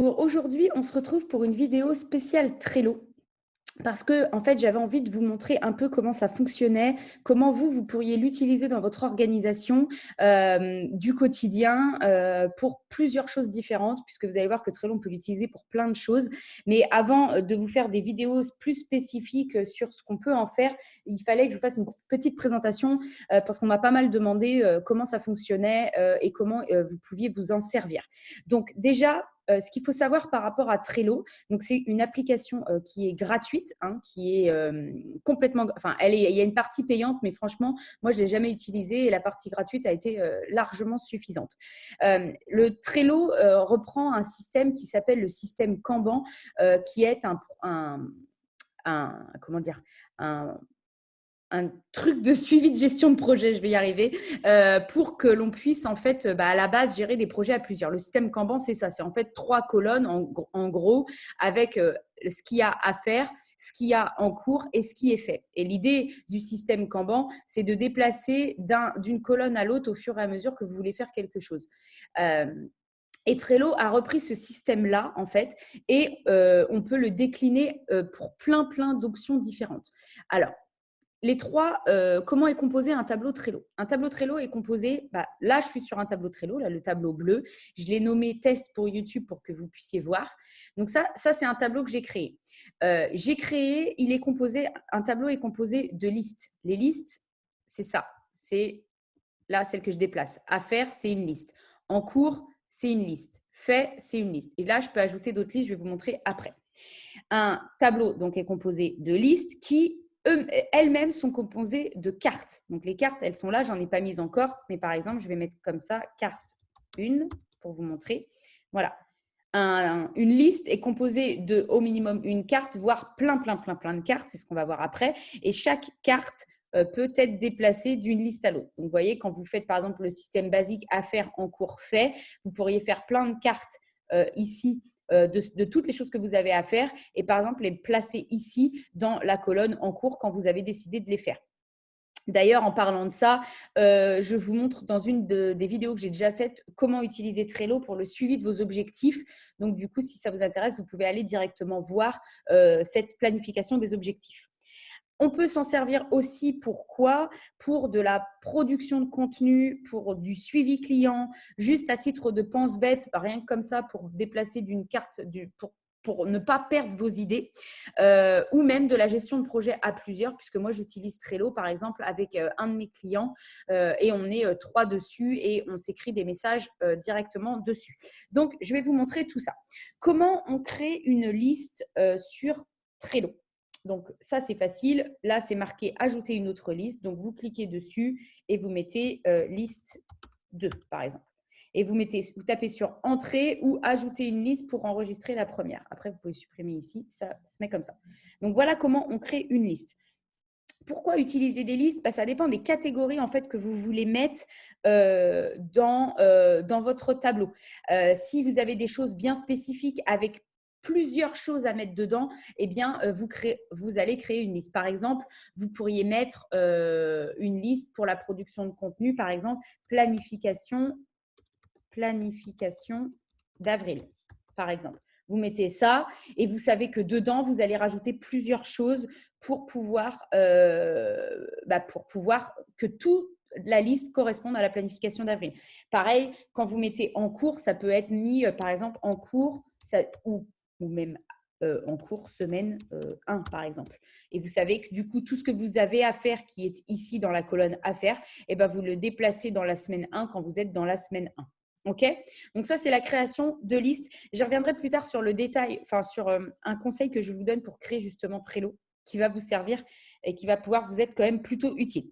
Aujourd'hui, on se retrouve pour une vidéo spéciale Trello. Parce que, en fait, j'avais envie de vous montrer un peu comment ça fonctionnait, comment vous pourriez l'utiliser dans votre organisation du quotidien pour plusieurs choses différentes, puisque vous allez voir que Trello, on peut l'utiliser pour plein de choses. Mais avant de vous faire des vidéos plus spécifiques sur ce qu'on peut en faire, il fallait que je vous fasse une petite présentation parce qu'on m'a pas mal demandé comment ça fonctionnait et comment vous pouviez vous en servir. Donc déjà, ce qu'il faut savoir par rapport à Trello, donc c'est une application qui est gratuite, hein, qui est complètement, enfin, il y a une partie payante, mais franchement, moi, je l'ai jamais utilisée et la partie gratuite a été largement suffisante. Le Trello reprend un système qui s'appelle le système Kanban, qui est comment dire, un, un truc de suivi de gestion de projet, je vais y arriver, pour que l'on puisse en fait à la base gérer des projets à plusieurs. Le système Kanban, c'est ça, c'est en fait 3 colonnes en gros avec ce qu'il y a à faire, ce qu'il y a en cours et ce qui est fait. Et l'idée du système Kanban, c'est de déplacer d'une colonne à l'autre au fur et à mesure que vous voulez faire quelque chose. Et Trello a repris ce système-là, en fait, et on peut le décliner pour plein d'options différentes. Alors, comment est composé un tableau Trello? Un tableau Trello est composé, là je suis sur un tableau Trello, là le tableau bleu, je l'ai nommé test pour YouTube pour que vous puissiez voir. Donc ça c'est un tableau que j'ai créé. Un tableau est composé de listes. Les listes, c'est ça, c'est là celle que je déplace. À faire, c'est une liste. En cours, c'est une liste. Fait, c'est une liste. Et là je peux ajouter d'autres listes, je vais vous montrer après. Un tableau donc est composé de listes qui elles-mêmes sont composées de cartes. Donc les cartes, elles sont là, j'en ai pas mises encore, mais par exemple, je vais mettre comme ça, carte 1 pour vous montrer. Voilà. Une liste est composée de au minimum une carte, voire plein de cartes, c'est ce qu'on va voir après. Et chaque carte peut être déplacée d'une liste à l'autre. Donc, vous voyez, quand vous faites par exemple le système basique à faire en cours fait, vous pourriez faire plein de cartes ici de toutes les choses que vous avez à faire et par exemple les placer ici dans la colonne en cours quand vous avez décidé de les faire. D'ailleurs, en parlant de ça, je vous montre dans une des vidéos que j'ai déjà faites comment utiliser Trello pour le suivi de vos objectifs. Donc, du coup, si ça vous intéresse, vous pouvez aller directement voir cette planification des objectifs. On peut s'en servir aussi pour quoi? Pour de la production de contenu, pour du suivi client, juste à titre de pense-bête, rien que comme ça pour déplacer d'une carte, pour ne pas perdre vos idées, ou même de la gestion de projet à plusieurs, puisque moi j'utilise Trello par exemple avec un de mes clients et on est 3 dessus et on s'écrit des messages directement dessus. Donc je vais vous montrer tout ça. Comment on crée une liste sur Trello? Donc, ça, c'est facile. Là, c'est marqué « Ajouter une autre liste ». Donc, vous cliquez dessus et vous mettez liste 2, par exemple. Et vous tapez sur « Entrée » ou « Ajouter une liste » pour enregistrer la première. Après, vous pouvez supprimer ici. Ça se met comme ça. Donc, voilà comment on crée une liste. Pourquoi utiliser des listes? Ça dépend des catégories en fait, que vous voulez mettre dans votre tableau. Si vous avez des choses bien spécifiques avec plusieurs choses à mettre dedans, eh bien, vous allez créer une liste. Par exemple, vous pourriez mettre une liste pour la production de contenu, par exemple, planification d'avril, par exemple. Vous mettez ça et vous savez que dedans, vous allez rajouter plusieurs choses pour pouvoir que toute la liste corresponde à la planification d'avril. Pareil, quand vous mettez en cours, ça peut être mis, par exemple, en cours ou même en cours semaine 1, par exemple. Et vous savez que du coup, tout ce que vous avez à faire qui est ici dans la colonne à faire, vous le déplacez dans la semaine 1 quand vous êtes dans la semaine 1. OK? Donc ça, c'est la création de listes. Je reviendrai plus tard sur le détail, sur un conseil que je vous donne pour créer justement Trello qui va vous servir et qui va pouvoir vous être quand même plutôt utile.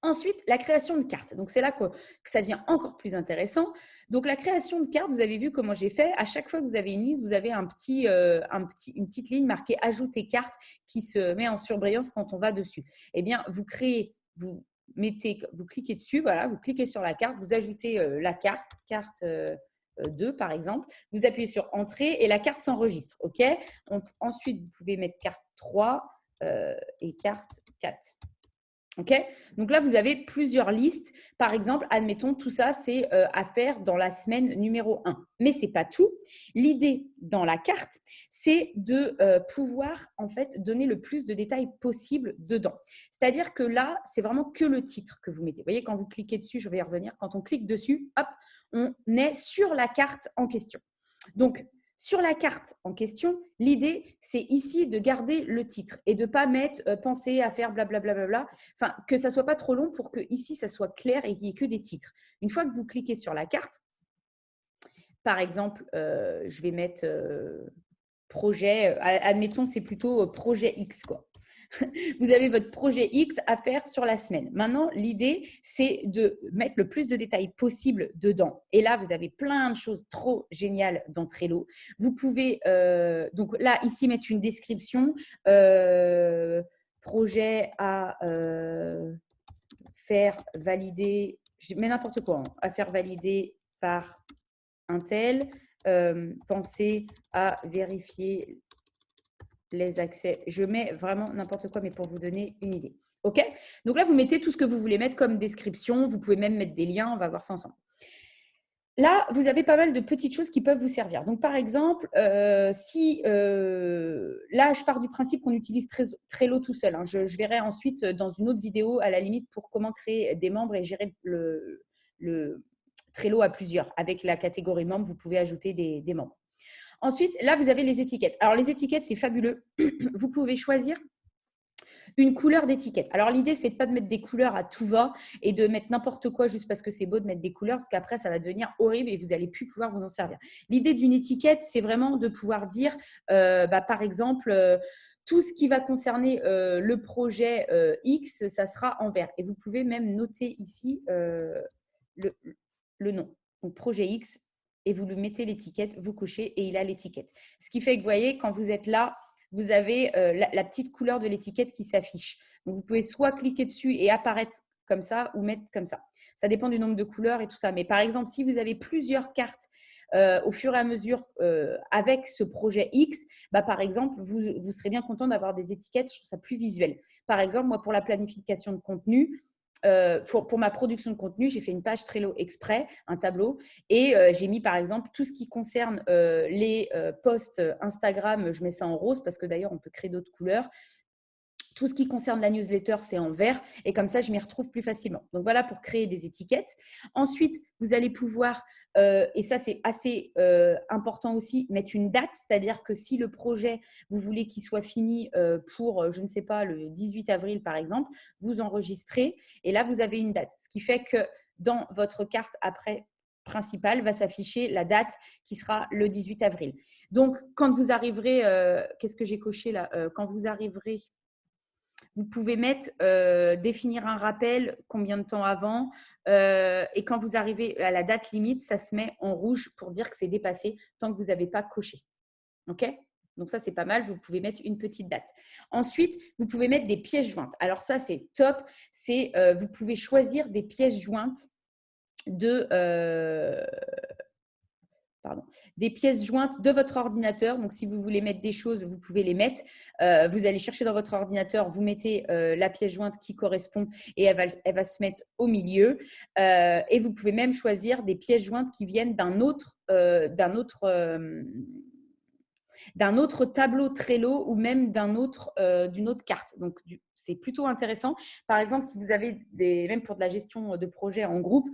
Ensuite, la création de cartes. Donc, c'est là que ça devient encore plus intéressant. Donc, la création de cartes, vous avez vu comment j'ai fait. À chaque fois que vous avez une liste, vous avez une petite ligne marquée « Ajouter carte » qui se met en surbrillance quand on va dessus. Eh bien, vous cliquez dessus, voilà, vous cliquez sur la carte, vous ajoutez la carte 2 par exemple, vous appuyez sur Entrée et la carte s'enregistre. OK? Ensuite, vous pouvez mettre carte 3 et carte 4. OK? Donc là, vous avez plusieurs listes. Par exemple, admettons, tout ça, c'est à faire dans la semaine numéro 1. Mais ce n'est pas tout. L'idée dans la carte, c'est de pouvoir en fait donner le plus de détails possible dedans. C'est-à-dire que là, c'est vraiment que le titre que vous mettez. Vous voyez, quand vous cliquez dessus, je vais y revenir, quand on clique dessus, hop, on est sur la carte en question. Donc, sur la carte en question, l'idée, c'est ici de garder le titre et de ne pas mettre penser à faire blablabla. Enfin, que ça ne soit pas trop long pour que ici, ça soit clair et qu'il n'y ait que des titres. Une fois que vous cliquez sur la carte, par exemple, je vais mettre projet, admettons, c'est plutôt projet X, quoi. Vous avez votre projet X à faire sur la semaine. Maintenant, l'idée, c'est de mettre le plus de détails possible dedans. Et là, vous avez plein de choses trop géniales dans Trello. Vous pouvez, donc là, ici, mettre une description. Projet à faire valider, je mets n'importe quoi, hein, à faire valider par un tel. Pensez à vérifier les accès. Je mets vraiment n'importe quoi, mais pour vous donner une idée. OK? Donc là, vous mettez tout ce que vous voulez mettre comme description. Vous pouvez même mettre des liens. On va voir ça ensemble. Là, vous avez pas mal de petites choses qui peuvent vous servir. Donc, par exemple, si là, je pars du principe qu'on utilise Trello tout seul. Hein. Je verrai ensuite dans une autre vidéo, à la limite, pour comment créer des membres et gérer le Trello à plusieurs. Avec la catégorie membres, vous pouvez ajouter des membres. Ensuite, là, vous avez les étiquettes. Alors, les étiquettes, c'est fabuleux. Vous pouvez choisir une couleur d'étiquette. Alors, l'idée, c'est de pas de mettre des couleurs à tout va et de mettre n'importe quoi juste parce que c'est beau de mettre des couleurs, parce qu'après, ça va devenir horrible et vous n'allez plus pouvoir vous en servir. L'idée d'une étiquette, c'est vraiment de pouvoir dire, par exemple, tout ce qui va concerner le projet X, ça sera en vert. Et vous pouvez même noter ici le nom. Donc, projet X, et vous lui mettez l'étiquette, vous cochez et il a l'étiquette. Ce qui fait que, vous voyez, quand vous êtes là, vous avez la petite couleur de l'étiquette qui s'affiche. Donc, vous pouvez soit cliquer dessus et apparaître comme ça ou mettre comme ça. Ça dépend du nombre de couleurs et tout ça. Mais par exemple, si vous avez plusieurs cartes au fur et à mesure avec ce projet X, par exemple, vous serez bien content d'avoir des étiquettes. Je trouve ça plus visuel. Par exemple, moi, pour la planification de contenu, pour ma production de contenu, j'ai fait une page Trello exprès, un tableau, et j'ai mis par exemple tout ce qui concerne les posts Instagram, je mets ça en rose parce que d'ailleurs on peut créer d'autres couleurs. Tout ce qui concerne la newsletter, c'est en vert et comme ça, je m'y retrouve plus facilement. Donc voilà pour créer des étiquettes. Ensuite, vous allez pouvoir, et ça c'est assez important aussi, mettre une date, c'est-à-dire que si le projet, vous voulez qu'il soit fini pour, je ne sais pas, le 18 avril par exemple, vous enregistrez et là, vous avez une date. Ce qui fait que dans votre carte après principale va s'afficher la date qui sera le 18 avril. Donc, quand vous arriverez, qu'est-ce que j'ai coché là quand vous arriverez vous pouvez mettre définir un rappel combien de temps avant et quand vous arrivez à la date limite, ça se met en rouge pour dire que c'est dépassé tant que vous n'avez pas coché. OK? Donc ça, c'est pas mal. Vous pouvez mettre une petite date. Ensuite, vous pouvez mettre des pièces jointes. Alors ça, c'est top. C'est vous pouvez choisir des pièces jointes de des pièces jointes de votre ordinateur. Donc, si vous voulez mettre des choses, vous pouvez les mettre. Vous allez chercher dans votre ordinateur, vous mettez la pièce jointe qui correspond et elle va se mettre au milieu. Et vous pouvez même choisir des pièces jointes qui viennent d'un autre tableau Trello ou même d'une autre carte. Donc, c'est plutôt intéressant. Par exemple, si vous avez même pour de la gestion de projet en groupe,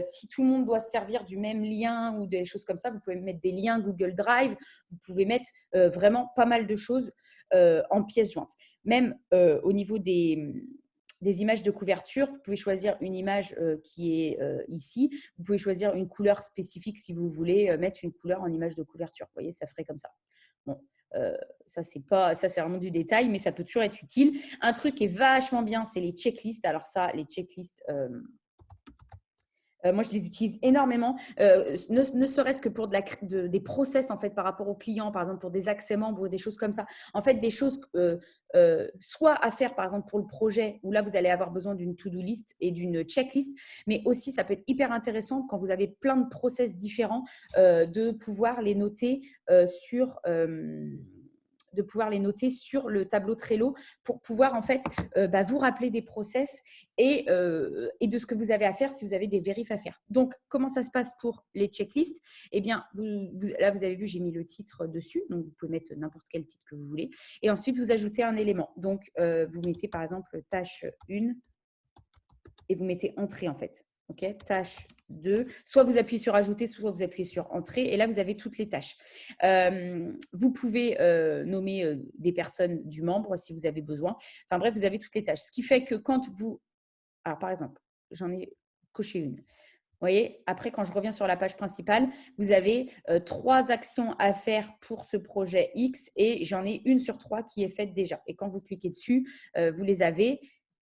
si tout le monde doit se servir du même lien ou des choses comme ça, vous pouvez mettre des liens Google Drive. Vous pouvez mettre vraiment pas mal de choses en pièces jointes. Même au niveau des images de couverture, vous pouvez choisir une image qui est ici. Vous pouvez choisir une couleur spécifique si vous voulez mettre une couleur en image de couverture. Vous voyez, ça ferait comme ça. Bon, ça, c'est vraiment du détail, mais ça peut toujours être utile. Un truc qui est vachement bien, c'est les checklists. Alors ça, les checklists… moi, je les utilise énormément, ne serait-ce que pour des process en fait par rapport aux clients, par exemple pour des accès membres ou des choses comme ça. En fait, des choses soit à faire par exemple pour le projet où là vous allez avoir besoin d'une to-do list et d'une checklist, mais aussi ça peut être hyper intéressant quand vous avez plein de process différents de pouvoir les noter sur de pouvoir les noter sur le tableau Trello pour pouvoir en fait vous rappeler des process et de ce que vous avez à faire si vous avez des vérifs à faire. Donc, comment ça se passe pour les checklists? Eh bien, là, vous avez vu, j'ai mis le titre dessus. Donc, vous pouvez mettre n'importe quel titre que vous voulez. Et ensuite, vous ajoutez un élément. Donc, vous mettez par exemple tâche 1 et vous mettez entrée en fait. OK, tâche 2. Soit vous appuyez sur ajouter, soit vous appuyez sur entrée. Et là, vous avez toutes les tâches. Vous pouvez nommer des personnes du membre si vous avez besoin. Enfin bref, vous avez toutes les tâches. Ce qui fait que quand vous… Alors, par exemple, j'en ai coché une. Vous voyez, après, quand je reviens sur la page principale, vous avez 3 actions à faire pour ce projet X et j'en ai une sur 3 qui est faite déjà. Et quand vous cliquez dessus, vous les avez.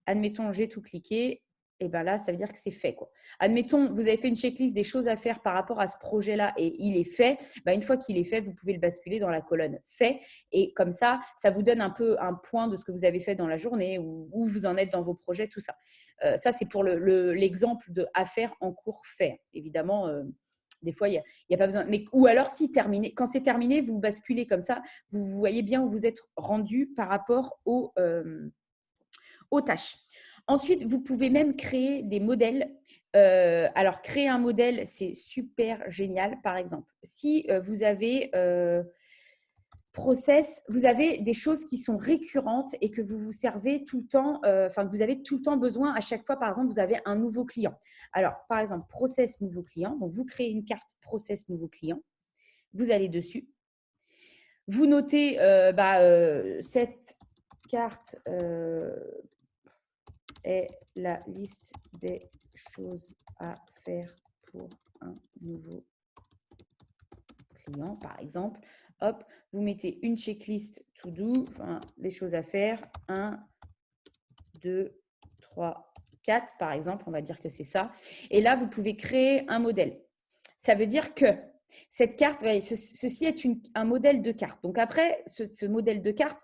Admettons, j'ai tout cliqué. Et bien là, ça veut dire que c'est fait, quoi. Admettons, vous avez fait une checklist des choses à faire par rapport à ce projet-là et il est fait. Une fois qu'il est fait, vous pouvez le basculer dans la colonne fait. Et comme ça, ça vous donne un peu un point de ce que vous avez fait dans la journée, où vous en êtes dans vos projets, tout ça. Ça, c'est pour l'exemple de affaires en cours fait. Évidemment, des fois, il n'y a pas besoin. Mais, ou alors, si terminé, quand c'est terminé, vous basculez comme ça. Vous voyez bien où vous êtes rendu par rapport aux tâches. Ensuite, vous pouvez même créer des modèles. Alors, créer un modèle, c'est super génial. Par exemple, si vous avez… process, vous avez des choses qui sont récurrentes et que vous vous servez tout le temps, que vous avez tout le temps besoin à chaque fois. Par exemple, vous avez un nouveau client. Alors, par exemple, process nouveau client. Donc, vous créez une carte process nouveau client. Vous allez dessus. Vous notez cette carte est la liste des choses à faire pour un nouveau client, par exemple. Hop, vous mettez une checklist to do, les choses à faire. 1, 2, 3, 4, par exemple. On va dire que c'est ça. Et là, vous pouvez créer un modèle. Ça veut dire que cette carte, ceci est un modèle de carte. Donc après, ce modèle de carte,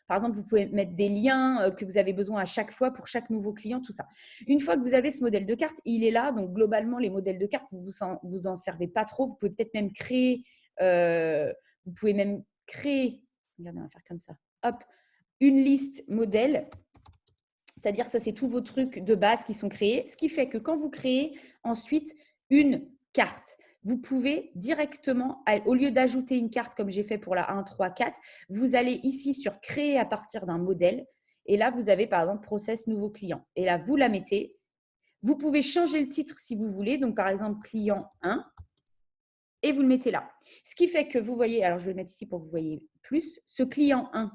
par exemple, vous pouvez mettre des liens que vous avez besoin à chaque fois pour chaque nouveau client, tout ça. Une fois que vous avez ce modèle de carte, il est là. Donc, globalement, les modèles de carte, vous en servez pas trop. Vous pouvez peut-être même créer… regardez, on va faire comme ça. Hop, une liste modèle. C'est-à-dire que ça, c'est tous vos trucs de base qui sont créés. Ce qui fait que quand vous créez ensuite une carte, vous pouvez directement, au lieu d'ajouter une carte comme j'ai fait pour la 1, 3, 4, vous allez ici sur créer à partir d'un modèle. Et là, vous avez par exemple process nouveau client. Et là, vous la mettez. Vous pouvez changer le titre si vous voulez. Donc, par exemple, client 1. Et vous le mettez là. Ce qui fait que vous voyez, alors je vais le mettre ici pour que vous voyez plus, ce client 1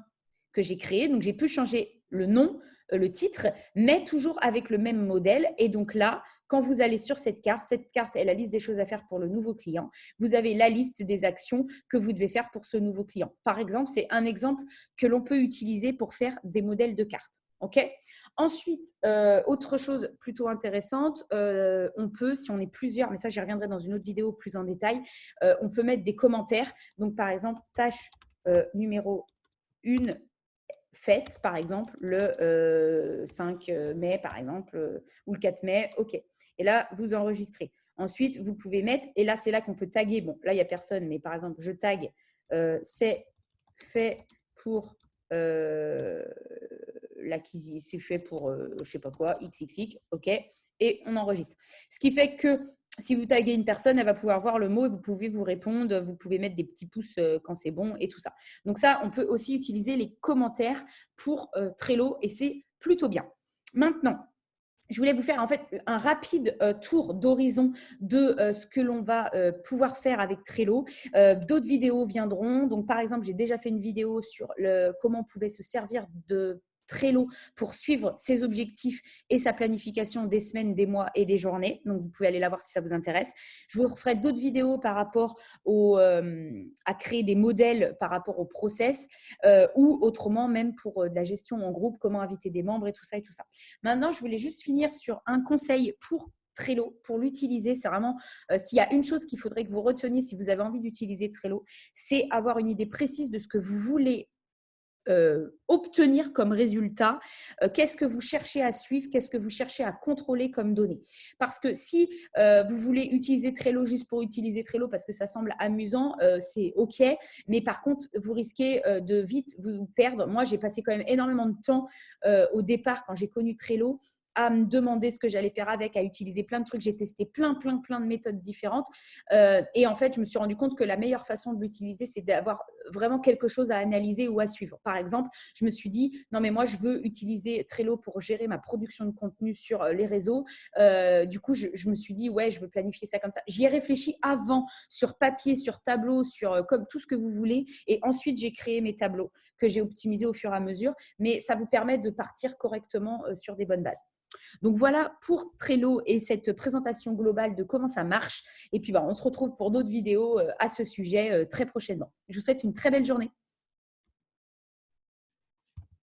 que j'ai créé. Donc, j'ai pu changer le nom, le titre, mais toujours avec le même modèle. Et donc là, quand vous allez sur cette carte est la liste des choses à faire pour le nouveau client. Vous avez la liste des actions que vous devez faire pour ce nouveau client. Par exemple, c'est un exemple que l'on peut utiliser pour faire des modèles de cartes. OK ? Ensuite, autre chose plutôt intéressante, on peut, si on est plusieurs, mais ça j'y reviendrai dans une autre vidéo plus en détail, on peut mettre des commentaires. Donc, par exemple, tâche numéro 1 faite, par exemple, le 5 mai, par exemple, ou le 4 mai. OK. Et là, vous enregistrez. Ensuite, vous pouvez mettre, et là, c'est là qu'on peut taguer. Bon, là, il n'y a personne, mais par exemple, je tag c'est fait pour l'acquisition, c'est fait pour je ne sais pas quoi, XXX. OK. Et on enregistre. Ce qui fait que si vous taguez une personne, elle va pouvoir voir le mot et vous pouvez vous répondre. Vous pouvez mettre des petits pouces quand c'est bon et tout ça. Donc ça, on peut aussi utiliser les commentaires pour Trello et c'est plutôt bien. Maintenant, je voulais vous faire en fait un rapide tour d'horizon de ce que l'on va pouvoir faire avec Trello. D'autres vidéos viendront. Donc, par exemple, j'ai déjà fait une vidéo sur comment on pouvait se servir de Trello pour suivre ses objectifs et sa planification des semaines, des mois et des journées. Donc, vous pouvez aller la voir si ça vous intéresse. Je vous referai d'autres vidéos par rapport à créer des modèles par rapport au process ou autrement même pour de la gestion en groupe, comment inviter des membres et tout ça et tout ça. Maintenant, je voulais juste finir sur un conseil pour Trello, pour l'utiliser. C'est vraiment, s'il y a une chose qu'il faudrait que vous reteniez si vous avez envie d'utiliser Trello, c'est avoir une idée précise de ce que vous voulez obtenir comme résultat, qu'est-ce que vous cherchez à suivre, qu'est-ce que vous cherchez à contrôler comme données. Parce que si vous voulez utiliser Trello juste pour utiliser Trello parce que ça semble amusant, c'est OK. Mais par contre, vous risquez de vite vous perdre. Moi, j'ai passé quand même énormément de temps au départ quand j'ai connu Trello à me demander ce que j'allais faire avec, à utiliser plein de trucs. J'ai testé plein de méthodes différentes. Et en fait, je me suis rendu compte que la meilleure façon de l'utiliser, c'est d'avoir vraiment quelque chose à analyser ou à suivre. Par exemple, je me suis dit, non, mais moi, je veux utiliser Trello pour gérer ma production de contenu sur les réseaux. Du coup, je me suis dit, ouais, je veux planifier ça comme ça. J'y ai réfléchi avant, sur papier, sur tableau, sur comme tout ce que vous voulez. Et ensuite, j'ai créé mes tableaux que j'ai optimisés au fur et à mesure. Mais ça vous permet de partir correctement sur des bonnes bases. Donc voilà pour Trello et cette présentation globale de comment ça marche. Et puis, on se retrouve pour d'autres vidéos à ce sujet très prochainement. Je vous souhaite une très belle journée.